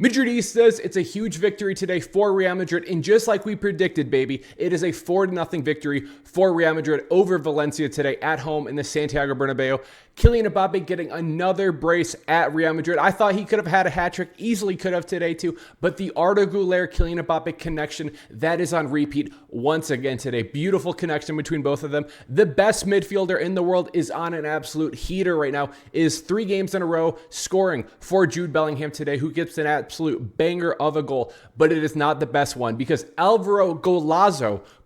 Madridistas, it's a huge victory today for Real Madrid, and just like we predicted, baby, it is a 4-0 victory for Real Madrid over Valencia today at home in the Santiago Bernabeu. Kylian Mbappe getting another brace at Real Madrid. I thought he could have had a hat-trick, easily could have today too, but the Arda Guler, Kylian Mbappe connection, that is on repeat once again today. Beautiful connection between both of them. The best midfielder in the world is on an absolute heater right now, is 3 games in a row scoring for Jude Bellingham today, who gets an absolute banger of a goal, but it is not the best one because Alvaro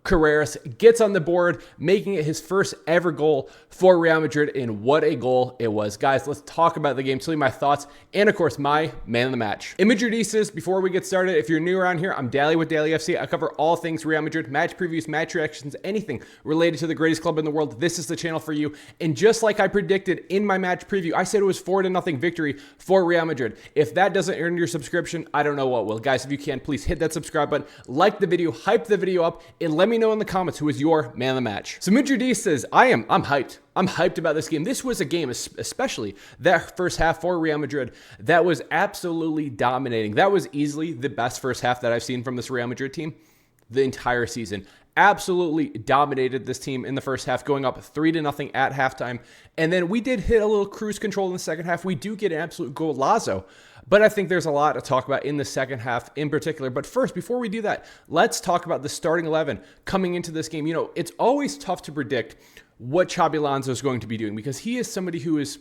Carreas gets on the board, making it his first ever goal for Real Madrid, and what a goal it was. Guys, let's talk about the game, tell you my thoughts, and of course, my man of the match. In Madridistas, before we get started, if you're new around here, I'm Dally with Dallyfc. I cover all things Real Madrid, match previews, match reactions, anything related to the greatest club in the world. This is the channel for you, and just like I predicted in my match preview, I said it was 4-0 victory for Real Madrid. If that doesn't earn your subscription, I don't know what will. Guys, if you can, please hit that subscribe button, like the video, hype the video up, and let me know in the comments who is your man of the match. So Madridistas, I'm hyped. I'm hyped about this game. This was a game, especially that first half for Real Madrid, that was absolutely dominating. That was easily the best first half that I've seen from this Real Madrid team the entire season. Absolutely dominated this team in the first half, going up 3-0 at halftime. And then we did hit a little cruise control in the second half. We do get an absolute golazo. But I think there's a lot to talk about in the second half in particular. But first, before we do that, let's talk about the starting 11 coming into this game. You know, it's always tough to predict what Xabi Alonso is going to be doing because he is somebody who is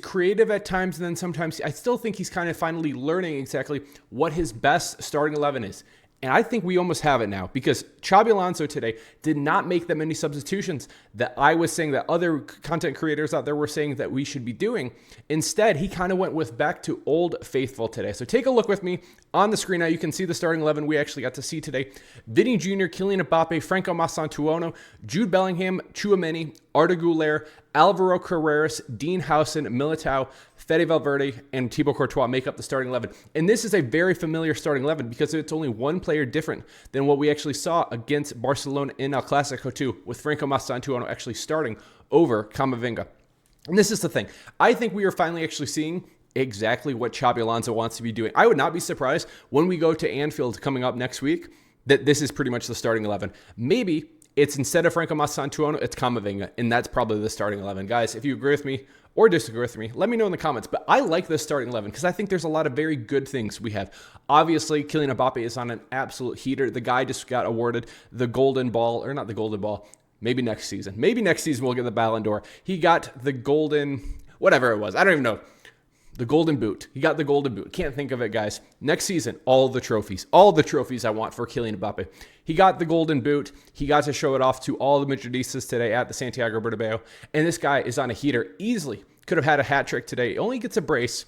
creative at times, and then sometimes I still think he's kind of finally learning exactly what his best starting 11 is. And I think we almost have it now because Xabi Alonso today did not make that many substitutions that I was saying that other content creators out there were saying that we should be doing. Instead, he kind of went with back to old faithful today. So take a look with me on the screen now. You can see the starting 11 we actually got to see today. Vinny Jr., Kylian Mbappe, Franco Masantuono, Jude Bellingham, Tchouaméni, Arda Guler, Alvaro Carreas, Dean Howson, Militao, Fede Valverde, and Thibaut Courtois make up the starting 11. And this is a very familiar starting 11 because it's only one player different than what we actually saw against Barcelona in El Clasico 2, with Franco Masantuono actually starting over Camavinga. And this is the thing. I think we are finally actually seeing exactly what Xabi Alonso wants to be doing. I would not be surprised when we go to Anfield coming up next week that this is pretty much the starting 11. Maybe it's instead of Franco Masantuono, it's Camavinga, and that's probably the starting 11. Guys, if you agree with me or disagree with me, let me know in the comments. But I like this starting 11 because I think there's a lot of very good things we have. Obviously, Kylian Mbappe is on an absolute heater. The guy just got awarded the golden ball, or not the golden ball, maybe next season. Maybe next season we'll get the Ballon d'Or. He got the golden, whatever it was. I don't even know. The golden boot. He got the golden boot. Can't think of it, guys. Next season, all the trophies I want for Kylian Mbappe. He got the golden boot. He got to show it off to all the Madridistas today at the Santiago Bernabeu. And this guy is on a heater. Easily could have had a hat trick today. He only gets a brace.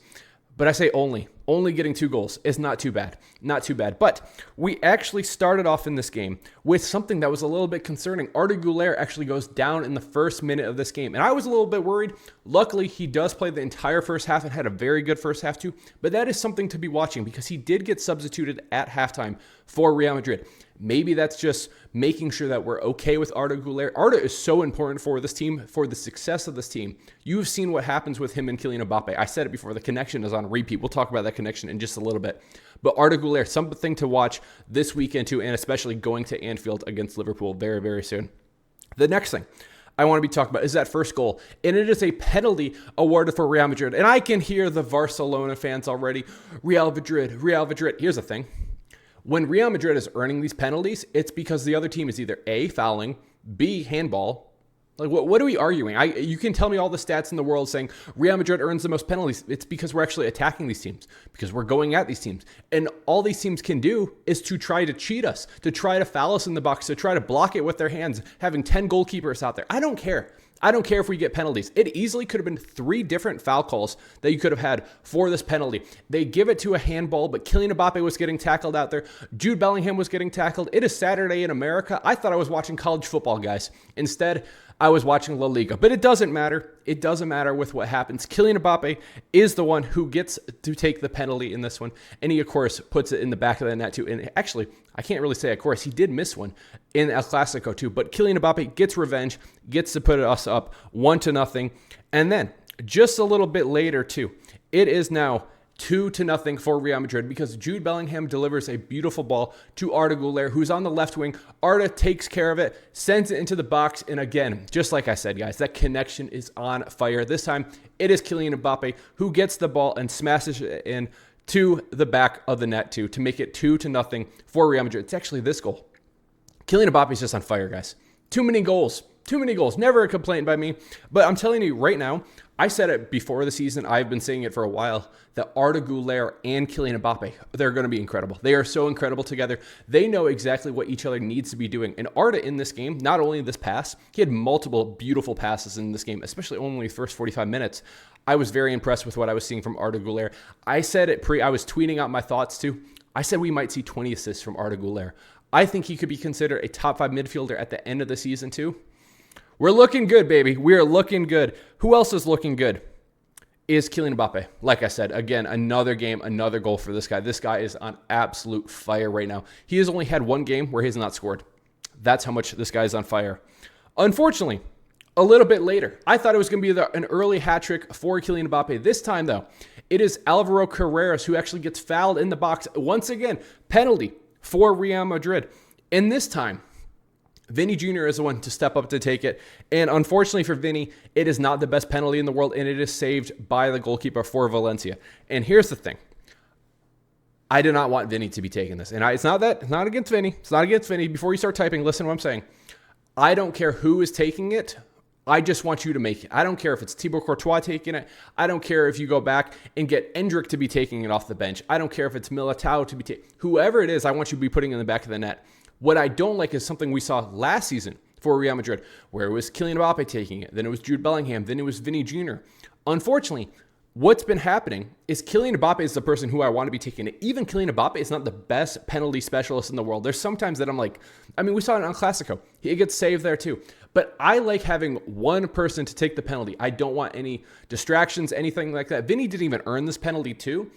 But I say only getting 2 goals is not too bad. Not too bad. But we actually started off in this game with something that was a little bit concerning. Arda Guler actually goes down in the first minute of this game. And I was a little bit worried. Luckily, he does play the entire first half and had a very good first half too. But that is something to be watching because he did get substituted at halftime for Real Madrid. Maybe that's just making sure that we're okay with Arda Guler. Arda is so important for this team, for the success of this team. You've seen what happens with him and Kylian Mbappe. I said it before, the connection is on repeat. We'll talk about that connection in just a little bit. But Arda Guler, something to watch this weekend too, and especially going to Anfield against Liverpool very, very soon. The next thing I want to be talking about is that first goal, and it is a penalty awarded for Real Madrid. And I can hear the Barcelona fans already. Real Madrid, Real Madrid. Here's the thing. When Real Madrid is earning these penalties, it's because the other team is either A, fouling, B, handball. Like, what are we arguing? You can tell me all the stats in the world saying Real Madrid earns the most penalties. It's because we're actually attacking these teams, because we're going at these teams. And all these teams can do is to try to cheat us, to try to foul us in the box, to try to block it with their hands, having 10 goalkeepers out there. I don't care. I don't care if we get penalties. It easily could have been 3 different foul calls that you could have had for this penalty. They give it to a handball, but Kylian Mbappe was getting tackled out there. Jude Bellingham was getting tackled. It is Saturday in America. I thought I was watching college football, guys. Instead, I was watching La Liga. But it doesn't matter. It doesn't matter with what happens. Kylian Mbappe is the one who gets to take the penalty in this one. And he, of course, puts it in the back of the net too. And actually, I can't really say, of course, he did miss one in El Clasico too. But Kylian Mbappe gets revenge, gets to put us up 1-0. And then, just a little bit later too, it is now 2-0 for Real Madrid because Jude Bellingham delivers a beautiful ball to Arda Guler, who's on the left wing. Arda takes care of it, sends it into the box, and again, just like I said, guys, that connection is on fire. This time, it is Kylian Mbappe who gets the ball and smashes it in to the back of the net to make it 2-0 for Real Madrid. It's actually this goal. Kylian Mbappe is just on fire, guys. Too many goals. Too many goals. Never a complaint by me. But I'm telling you right now, I said it before the season. I've been saying it for a while that Arda Guler and Kylian Mbappe, they're going to be incredible. They are so incredible together. They know exactly what each other needs to be doing. And Arda in this game, not only this pass, he had multiple beautiful passes in this game, especially only the first 45 minutes. I was very impressed with what I was seeing from Arda Guler. I said it I was tweeting out my thoughts too. I said we might see 20 assists from Arda Guler. I think he could be considered a top 5 midfielder at the end of the season too. We're looking good, baby. We are looking good. Who else is looking good? Is Kylian Mbappe. Like I said, again, another game, another goal for this guy. This guy is on absolute fire right now. He has only had one game where he has not scored. That's how much this guy is on fire. Unfortunately, a little bit later, I thought it was going to be an early hat trick for Kylian Mbappe. This time, though, it is Alvaro Carreas who actually gets fouled in the box. Once again, penalty for Real Madrid. And this time, Vinny Jr. is the one to step up to take it. And unfortunately for Vinny, it is not the best penalty in the world, and it is saved by the goalkeeper for Valencia. And here's the thing. I do not want Vinny to be taking this. And it's not against Vinny. It's not against Vinny. Before you start typing, listen to what I'm saying. I don't care who is taking it. I just want you to make it. I don't care if it's Thibaut Courtois taking it. I don't care if you go back and get Endrick to be taking it off the bench. I don't care if it's Militao to be taking. Whoever it is, I want you to be putting in the back of the net. What I don't like is something we saw last season for Real Madrid, where it was Kylian Mbappe taking it, then it was Jude Bellingham, then it was Vinny Jr. Unfortunately, what's been happening is Kylian Mbappe is the person who I want to be taking it. Even Kylian Mbappe is not the best penalty specialist in the world. There's sometimes that I'm like, we saw it on Clasico. He gets saved there too. But I like having one person to take the penalty. I don't want any distractions, anything like that. Vinny didn't even earn this penalty too.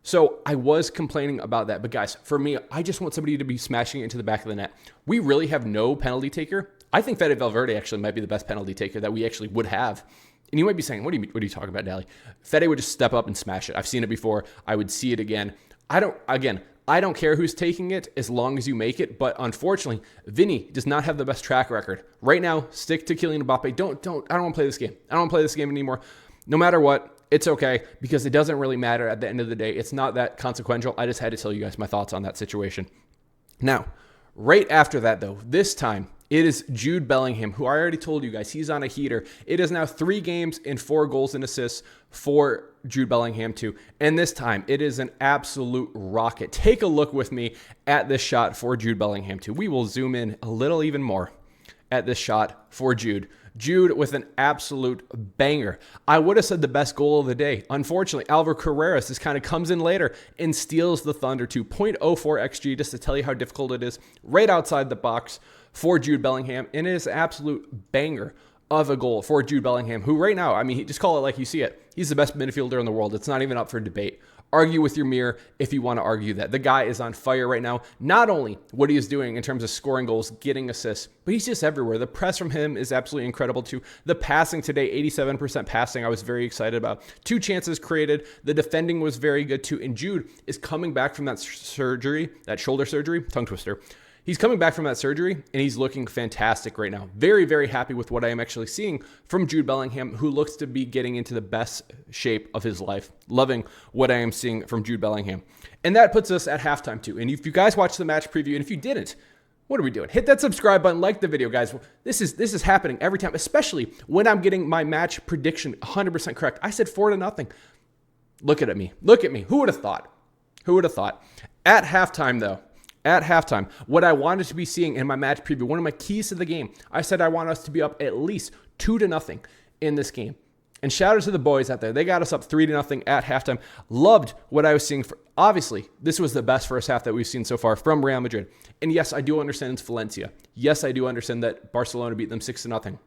So I was complaining about that. But guys, for me, I just want somebody to be smashing it into the back of the net. We really have no penalty taker. I think Fede Valverde actually might be the best penalty taker that we actually would have. And you might be saying, what are you talking about, Dally? Fede would just step up and smash it. I've seen it before. I would see it again. I don't care who's taking it as long as you make it. But unfortunately, Vinny does not have the best track record. Right now, stick to Kylian Mbappe. I don't want to play this game. I don't want to play this game anymore. No matter what. It's okay because it doesn't really matter at the end of the day. It's not that consequential. I just had to tell you guys my thoughts on that situation. Now, right after that though, this time it is Jude Bellingham, who I already told you guys, he's on a heater. It is now 3 games and 4 goals and assists for Jude Bellingham too. And this time it is an absolute rocket. Take a look with me at this shot for Jude Bellingham too. We will zoom in a little even more at this shot for Jude. Jude with an absolute banger. I would have said the best goal of the day. Unfortunately, Alvaro Carreas just kind of comes in later and steals the thunder to 0.04 XG, just to tell you how difficult it is, right outside the box for Jude Bellingham. And it is an absolute banger of a goal for Jude Bellingham, who right now, just call it like you see it. He's the best midfielder in the world. It's not even up for debate. Argue with your mirror if you want to argue that. The guy is on fire right now. Not only what he is doing in terms of scoring goals, getting assists, but he's just everywhere. The press from him is absolutely incredible too. The passing today, 87% passing, I was very excited about. 2 chances created. The defending was very good too. And Jude is coming back from that surgery, that shoulder surgery, tongue twister. He's coming back from that surgery, and he's looking fantastic right now. Very, very happy with what I am actually seeing from Jude Bellingham, who looks to be getting into the best shape of his life. Loving what I am seeing from Jude Bellingham. And that puts us at halftime, too. And if you guys watched the match preview, and if you didn't, what are we doing? Hit that subscribe button, like the video, guys. This is happening every time, especially when I'm getting my match prediction 100% correct. I said 4-0. Look at me. Look at me. Who would have thought? Who would have thought? At halftime, though. At halftime, what I wanted to be seeing in my match preview, one of my keys to the game, I said I want us to be up at least 2-0 in this game. And shout out to the boys out there. They got us up 3-0 at halftime. Loved what I was seeing. Obviously, this was the best first half that we've seen so far from Real Madrid. And yes, I do understand it's Valencia. Yes, I do understand that Barcelona beat them 6-0.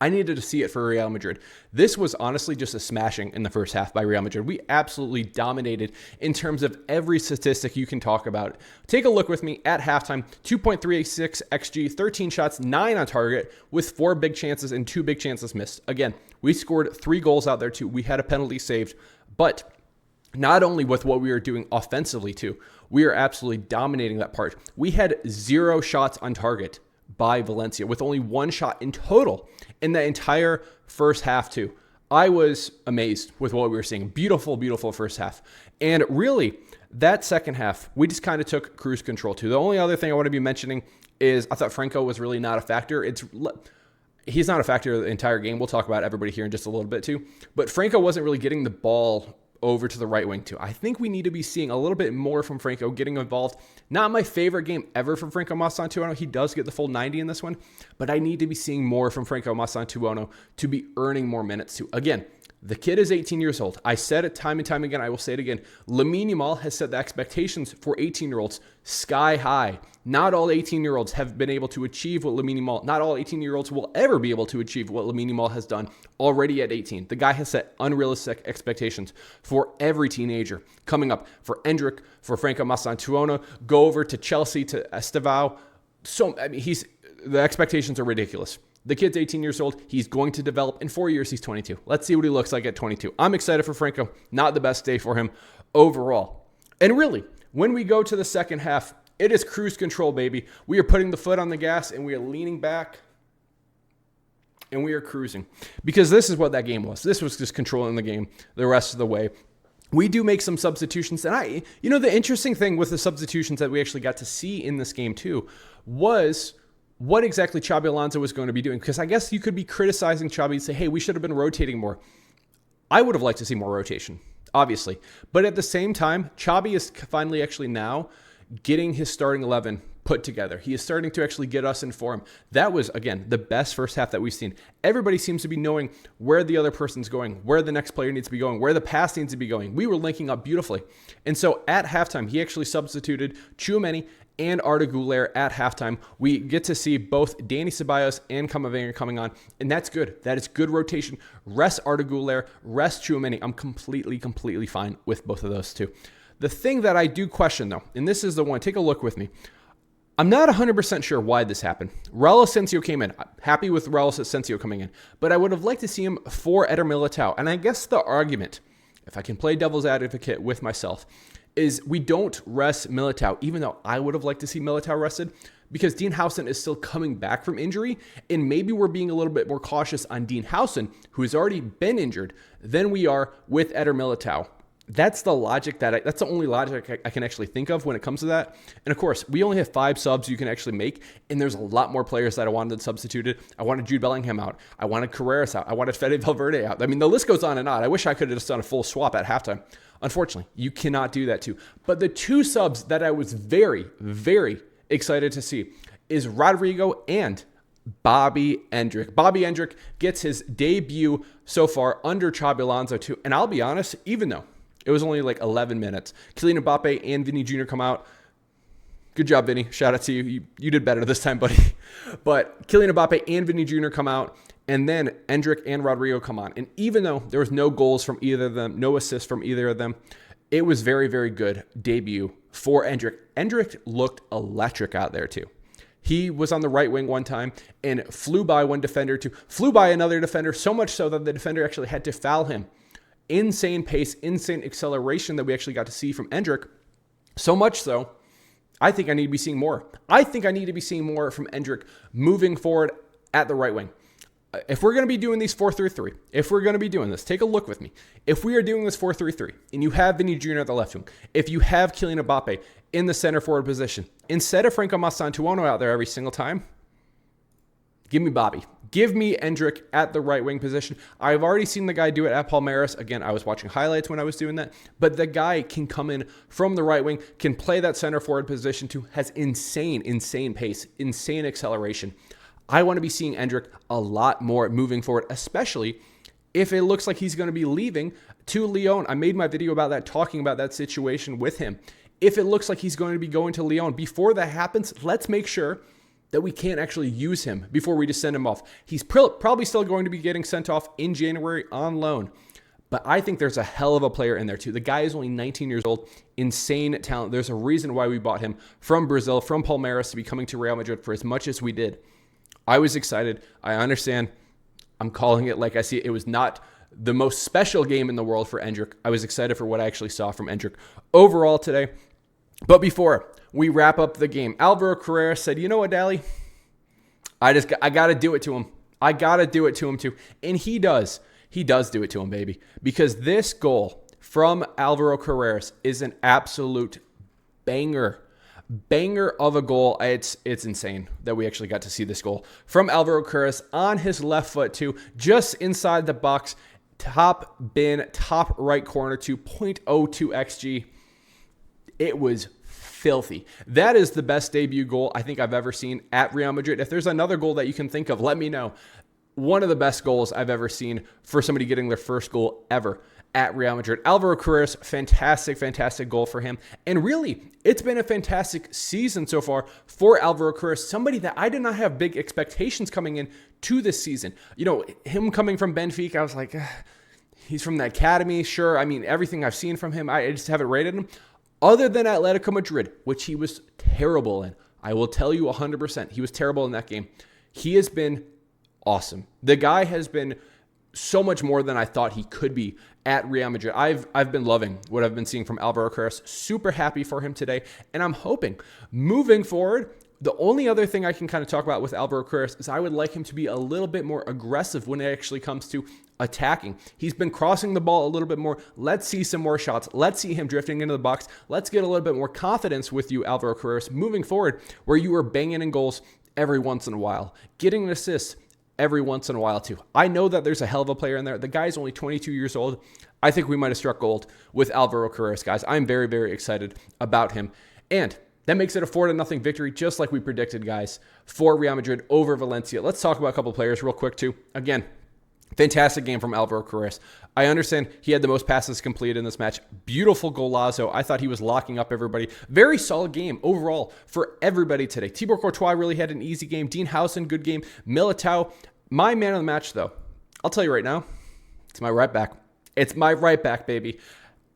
I needed to see it for Real Madrid. This was honestly just a smashing in the first half by Real Madrid. We absolutely dominated in terms of every statistic you can talk about. Take a look with me at halftime. 2.36 XG, 13 shots, 9 on target with 4 big chances and 2 big chances missed. Again, we scored 3 goals out there too. We had a penalty saved, but not only with what we were doing offensively too, we are absolutely dominating that part. We had 0 shots on target by Valencia with only 1 shot in total in the entire first half too. I was amazed with what we were seeing. Beautiful, beautiful first half. And really, that second half, we just kind of took cruise control too. The only other thing I want to be mentioning is I thought Franco was really not a factor. He's not a factor the entire game. We'll talk about everybody here in just a little bit too. But Franco wasn't really getting the ball over to the right wing too. I think we need to be seeing a little bit more from Franco getting involved. Not my favorite game ever from Franco Masantuono. He does get the full 90 in this one, but I need to be seeing more from Franco Masantuono to be earning more minutes too. Again, the kid is 18 years old. I said it time and time again. I will say it again. Lamine Yamal has set the expectations for 18-year-olds sky high. Not all 18-year-olds have been able to achieve what Lamine Yamal, not all 18-year-olds will ever be able to achieve what Lamine Yamal has done already at 18. The guy has set unrealistic expectations for every teenager coming up. For Endrick, for Franco Masantuono, go over to Chelsea, to Estevao. The expectations are ridiculous. The kid's 18 years old. He's going to develop. In 4 years, he's 22. Let's see what he looks like at 22. I'm excited for Franco. Not the best day for him overall. And really, when we go to the second half, it is cruise control, baby. We are putting the foot on the gas and we are leaning back and we are cruising. Because this is what that game was. This was just controlling the game the rest of the way. We do make some substitutions. And the interesting thing with the substitutions that we actually got to see in this game too was what exactly Xabi Alonso was going to be doing. Because I guess you could be criticizing Xabi and say, hey, we should have been rotating more. I would have liked to see more rotation, obviously. But at the same time, Xabi is finally actually now getting his starting 11 put together. He is starting to actually get us in form. That was, again, the best first half that we've seen. Everybody seems to be knowing where the other person's going, where the next player needs to be going, where the pass needs to be going. We were linking up beautifully. And so at halftime, he actually substituted Tchouaméni and Arda Guler at halftime. We get to see both Dani Ceballos and Camavinga coming on, and that's good. That is good rotation. Rest Arda Guler, rest Tchouaméni. I'm completely fine with both of those two. The thing that I do question, though, and this is the one, take a look with me. I'm not 100% sure why this happened. Raul Asensio came in. I'm happy with Raul Asensio coming in, but I would have liked to see him for Eder Militao. And I guess the argument, if I can play devil's advocate with myself, is we don't rest Militao, even though I would have liked to see Militao rested, because Dean Howson is still coming back from injury, and maybe we're being a little bit more cautious on Dean Howson, who has already been injured, than we are with Eder Militao. That's the logic that's the only logic I can actually think of when it comes to that. And of course, we only have 5 subs you can actually make, and there's a lot more players that I wanted substituted. I wanted Jude Bellingham out. I wanted Carreras out. I wanted Fede Valverde out. I mean, the list goes on and on. I wish I could have just done a full swap at halftime. Unfortunately, you cannot do that too. But the 2 subs that I was very excited to see is Rodrigo and Bobby Endrick. Bobby Endrick gets his debut so far under Xabi Alonso too. And I'll be honest, even though it was only like 11 minutes, Kylian Mbappe and Vinny Jr. come out. Good job, Vinny. Shout out to you. You did better this time, buddy. But Kylian Mbappe and Vinny Jr. come out, and then Endrick and Rodrigo come on. And even though there was no goals from either of them, no assists from either of them, it was very good debut for Endrick. Endrick looked electric out there too. He was on the right wing one time and flew by one defender flew by another defender, so much so that the defender actually had to foul him. Insane pace, insane acceleration that we actually got to see from Endrick. So much so, I think I need to be seeing more. I think I need to be seeing more from Endrick moving forward at the right wing. If we're going to be doing these 4-3-3, if we're going to be doing this, take a look with me. If we are doing this 4-3-3 and you have Vinny Jr. at the left wing, if you have Kylian Mbappe in the center forward position, instead of Franco Masantuono out there every single time, give me Bobby. Give me Endrick at the right wing position. I've already seen the guy do it at Palmeiras. Again, I was watching highlights when I was doing that. But the guy can come in from the right wing, can play that center forward position too, has insane pace, insane acceleration. I want to be seeing Endrick a lot more moving forward, especially if it looks like he's going to be leaving to Lyon. I made my video about that, talking about that situation with him. If it looks like he's going to be going to Lyon, before that happens, let's make sure that we can't actually use him before we just send him off. He's probably still going to be getting sent off in January on loan. But I think there's a hell of a player in there too. The guy is only 19 years old, insane talent. There's a reason why we bought him from Brazil, from Palmeiras, to be coming to Real Madrid for as much as we did. I was excited. I understand. I'm calling it like I see it. It was not the most special game in the world for Endrick. I was excited for what I actually saw from Endrick overall today. But before we wrap up the game, Alvaro Carreas said, you know what, Dally? I got to do it to him. I got to do it to him too. And he does. He does do it to him, baby. Because this goal from Alvaro Carreas is an absolute banger. Banger of a goal. It's insane that we actually got to see this goal from Alvaro Carreas on his left foot too, just inside the box, top bin, top right corner to 0.02 XG. It was filthy. That is the best debut goal I think I've ever seen at Real Madrid. If there's another goal that you can think of, let me know. One of the best goals I've ever seen for somebody getting their first goal ever at Real Madrid. Alvaro Carreas, fantastic goal for him. And really, it's been a fantastic season so far for Alvaro Carreas, somebody that I did not have big expectations coming in to this season. You know, him coming from Benfica, I was like, he's from the academy, sure. I mean, everything I've seen from him, I just haven't rated him. Other than Atletico Madrid, which he was terrible in. I will tell you 100%, he was terrible in that game. He has been awesome. The guy has been so much more than I thought he could be at Real Madrid. I've been loving what I've been seeing from Alvaro Carreas. Super happy for him today. And I'm hoping moving forward, the only other thing I can kind of talk about with Alvaro Carreas is I would like him to be a little bit more aggressive when it actually comes to attacking. He's been crossing the ball a little bit more. Let's see some more shots. Let's see him drifting into the box. Let's get a little bit more confidence with you, Alvaro Carreas, moving forward, where you are banging in goals every once in a while, getting an assist every once in a while too. I know that there's a hell of a player in there. The guy's only 22 years old. I think we might have struck gold with Alvaro Carreas, guys. I'm very excited about him. And that makes it a 4-0 victory, just like we predicted, guys, for Real Madrid over Valencia. Let's talk about a couple players real quick too. Again, fantastic game from Alvaro Carreas. I understand he had the most passes completed in this match. Beautiful golazo. I thought he was locking up everybody. Very solid game overall for everybody today. Thibaut Courtois really had an easy game. Dean Howson, good game. Militao, my man of the match, though. I'll tell you right now, it's my right back. It's my right back, baby.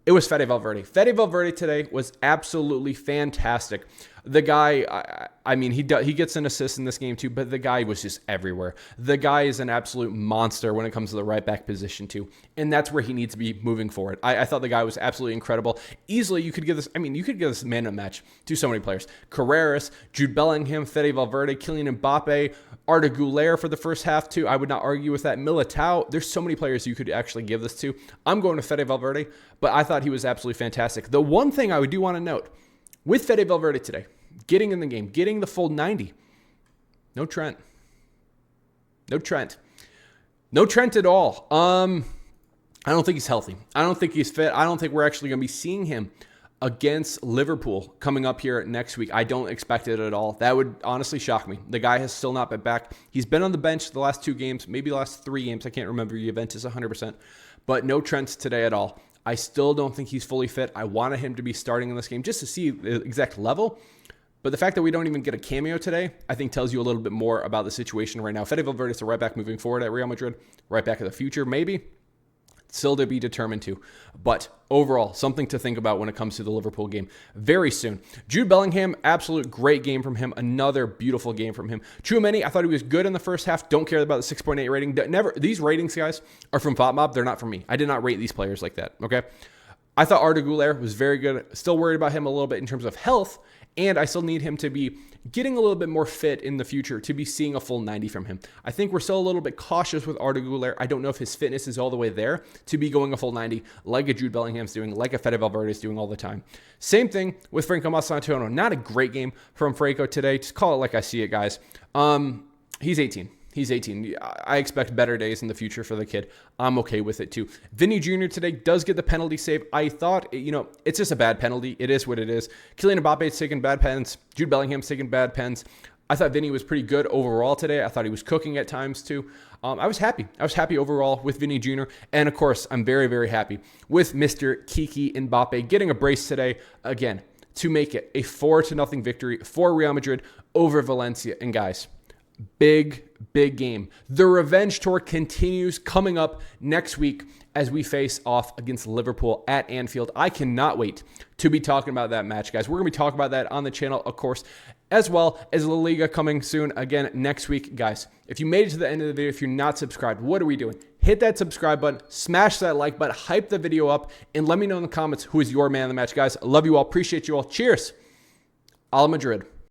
It was Fede Valverde. Fede Valverde today was absolutely fantastic. The guy, I mean, he gets an assist in this game too, but the guy was just everywhere. The guy is an absolute monster when it comes to the right back position too, and that's where he needs to be moving forward. I thought the guy was absolutely incredible. Easily, you could give this, you could give this man of the match to so many players. Carreras, Jude Bellingham, Fede Valverde, Kylian Mbappe, Arda Guler for the first half too. I would not argue with that. Militao, there's so many players you could actually give this to. I'm going to Fede Valverde, but I thought he was absolutely fantastic. The one thing I do want to note with Fede Valverde today, getting in the game, getting the full 90, no Trent. No Trent at all. I don't think he's healthy. I don't think he's fit. I don't think we're actually going to be seeing him against Liverpool coming up here next week. I don't expect it at all. That would honestly shock me. The guy has still not been back. He's been on the bench the last 2 games, maybe the last 3 games. I can't remember. Juventus 100%. But no Trent today at all. I still don't think he's fully fit. I wanted him to be starting in this game just to see the exact level. But the fact that we don't even get a cameo today, I think tells you a little bit more about the situation right now. Fede Valverde is the right back moving forward at Real Madrid. Right back of the future, maybe. Still to be determined to. But overall, something to think about when it comes to the Liverpool game very soon. Jude Bellingham, absolute great game from him. Another beautiful game from him. Tchouaméni, I thought he was good in the first half. Don't care about the 6.8 rating. These ratings, guys, are from FOTMob. They're not from me. I did not rate these players like that, okay? I thought Arda Guler was very good. Still worried about him a little bit in terms of health. And I still need him to be getting a little bit more fit in the future to be seeing a full 90 from him. I think we're still a little bit cautious with Arda Guler. I don't know if his fitness is all the way there to be going a full 90 like a Jude Bellingham's doing, like a Fede Valverde is doing all the time. Same thing with Franco Mazzantuono. Not a great game from Franco today. Just call it like I see it, guys. He's 18. He's 18. I expect better days in the future for the kid. I'm okay with it too. Vinny Jr. today does get the penalty save. I thought, it's just a bad penalty. It is what it is. Kylian Mbappe's taking bad pens. Jude Bellingham's taking bad pens. I thought Vinny was pretty good overall today. I thought he was cooking at times too. I was happy. I was happy overall with Vinny Jr. And of course, I'm very happy with Mr. Kylian Mbappe getting a brace today again to make it a 4-0 victory for Real Madrid over Valencia. And guys, big game. The revenge tour continues coming up next week as we face off against Liverpool at Anfield. I cannot wait to be talking about that match, guys. We're going to be talking about that on the channel, of course, as well as La Liga coming soon again next week. Guys, if you made it to the end of the video, if you're not subscribed, what are we doing? Hit that subscribe button, smash that like button, hype the video up, and let me know in the comments who is your man of the match, guys. I love you all. Appreciate you all. Cheers. Al Madrid.